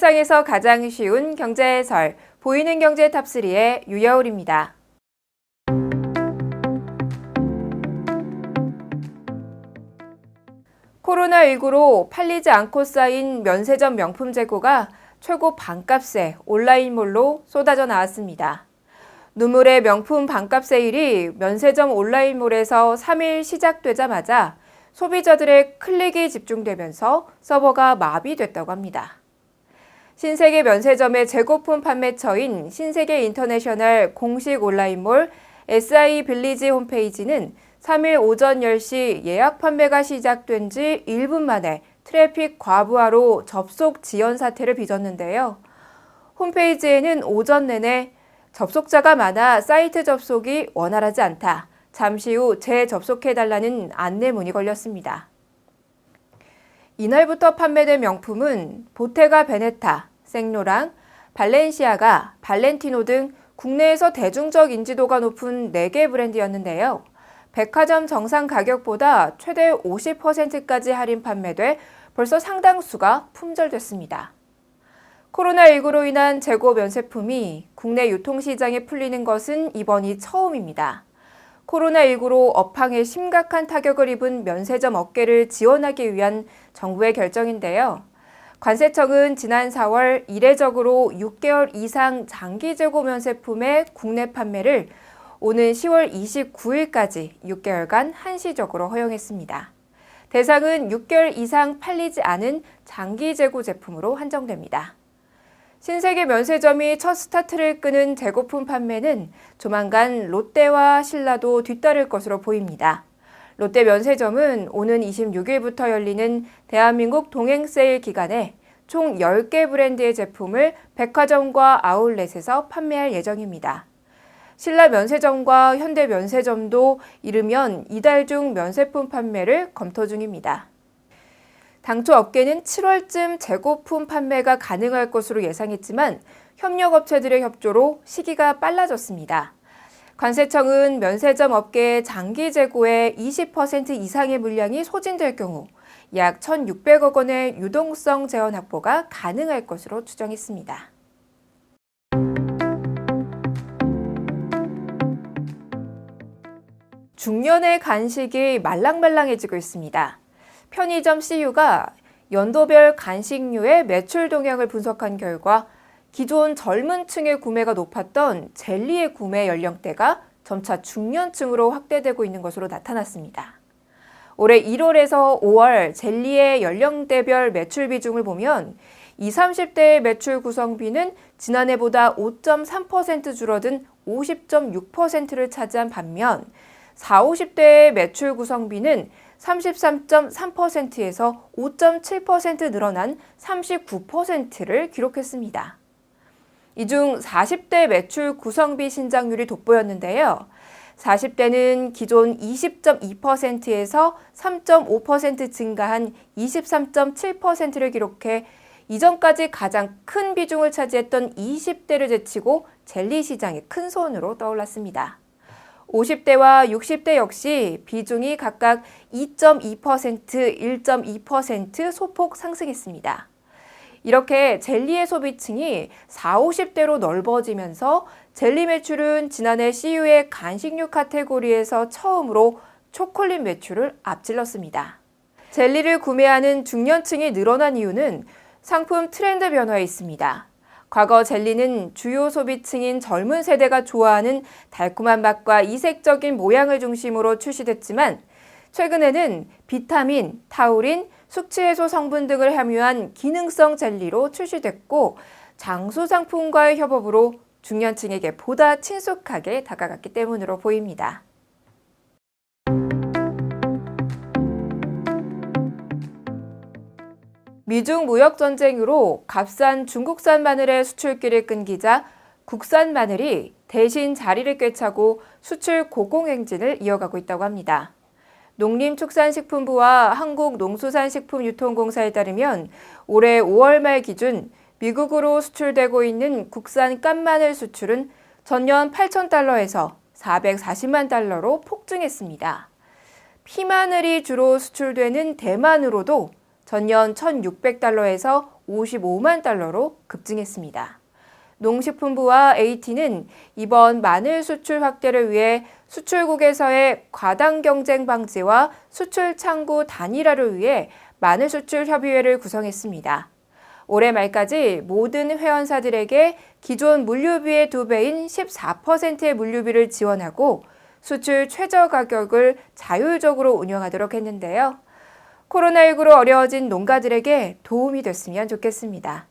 세상에서 가장 쉬운 경제 해설, 보이는 경제 탑3의 유여울입니다. 코로나19로 팔리지 않고 쌓인 면세점 명품 재고가 최고 반값에 온라인몰로 쏟아져 나왔습니다. 누물의 명품 반값 세일이 면세점 온라인몰에서 3일 시작되자마자 소비자들의 클릭이 집중되면서 서버가 마비됐다고 합니다. 신세계 면세점의 재고품 판매처인 신세계 인터내셔널 공식 온라인몰 SI 빌리지 홈페이지는 3일 오전 10시 예약 판매가 시작된 지 1분 만에 트래픽 과부하로 접속 지연 사태를 빚었는데요. 홈페이지에는 오전 내내 접속자가 많아 사이트 접속이 원활하지 않다. 잠시 후 재접속해달라는 안내문이 걸렸습니다. 이날부터 판매된 명품은 보테가 베네타, 생로랑, 발렌시아가, 발렌티노 등 국내에서 대중적 인지도가 높은 4개 브랜드였는데요. 백화점 정상 가격보다 최대 50%까지 할인 판매돼 벌써 상당수가 품절됐습니다. 코로나19로 인한 재고 면세품이 국내 유통시장에 풀리는 것은 이번이 처음입니다. 코로나19로 업황에 심각한 타격을 입은 면세점 업계를 지원하기 위한 정부의 결정인데요. 관세청은 지난 4월 이례적으로 6개월 이상 장기 재고 면세품의 국내 판매를 오는 10월 29일까지 6개월간 한시적으로 허용했습니다. 대상은 6개월 이상 팔리지 않은 장기 재고 제품으로 한정됩니다. 신세계 면세점이 첫 스타트를 끄는 재고품 판매는 조만간 롯데와 신라도 뒤따를 것으로 보입니다. 롯데 면세점은 오는 26일부터 열리는 대한민국 동행세일 기간에 총 10개 브랜드의 제품을 백화점과 아울렛에서 판매할 예정입니다. 신라 면세점과 현대 면세점도 이르면 이달 중 면세품 판매를 검토 중입니다. 당초 업계는 7월쯤 재고품 판매가 가능할 것으로 예상했지만 협력업체들의 협조로 시기가 빨라졌습니다. 관세청은 면세점 업계의 장기 재고의 20% 이상의 물량이 소진될 경우 약 1,600억 원의 유동성 재원 확보가 가능할 것으로 추정했습니다. 중년의 간식이 말랑말랑해지고 있습니다. 편의점 CU가 연도별 간식류의 매출 동향을 분석한 결과 기존 젊은 층의 구매가 높았던 젤리의 구매 연령대가 점차 중년층으로 확대되고 있는 것으로 나타났습니다. 올해 1월에서 5월 젤리의 연령대별 매출 비중을 보면 20, 30대의 매출 구성비는 지난해보다 5.3% 줄어든 50.6%를 차지한 반면 40, 50대의 매출 구성비는 33.3%에서 5.7% 늘어난 39%를 기록했습니다. 이 중 40대 매출 구성비 신장률이 돋보였는데요. 40대는 기존 20.2%에서 3.5% 증가한 23.7%를 기록해 이전까지 가장 큰 비중을 차지했던 20대를 제치고 젤리 시장의 큰 손으로 떠올랐습니다. 50대와 60대 역시 비중이 각각 2.2%, 1.2% 소폭 상승했습니다. 이렇게 젤리의 소비층이 40, 50대로 넓어지면서 젤리 매출은 지난해 CU의 간식류 카테고리에서 처음으로 초콜릿 매출을 앞질렀습니다. 젤리를 구매하는 중년층이 늘어난 이유는 상품 트렌드 변화에 있습니다. 과거 젤리는 주요 소비층인 젊은 세대가 좋아하는 달콤한 맛과 이색적인 모양을 중심으로 출시됐지만 최근에는 비타민, 타우린, 숙취 해소 성분 등을 함유한 기능성 젤리로 출시됐고 장수 상품과의 협업으로 중년층에게 보다 친숙하게 다가갔기 때문으로 보입니다. 미중 무역 전쟁으로 값싼 중국산 마늘의 수출길을 끊기자 국산 마늘이 대신 자리를 꿰차고 수출 고공행진을 이어가고 있다고 합니다. 농림축산식품부와 한국농수산식품유통공사에 따르면 올해 5월 말 기준 미국으로 수출되고 있는 국산 깐마늘 수출은 전년 8,000달러에서 440만 달러로 폭증했습니다. 피마늘이 주로 수출되는 대만으로도 전년 1,600달러에서 55만 달러로 급증했습니다. 농식품부와 AT는 이번 마늘 수출 확대를 위해 수출국에서의 과당 경쟁 방지와 수출 창구 단일화를 위해 마늘 수출 협의회를 구성했습니다. 올해 말까지 모든 회원사들에게 기존 물류비의 2배인 14%의 물류비를 지원하고 수출 최저 가격을 자율적으로 운영하도록 했는데요. 코로나19로 어려워진 농가들에게 도움이 됐으면 좋겠습니다.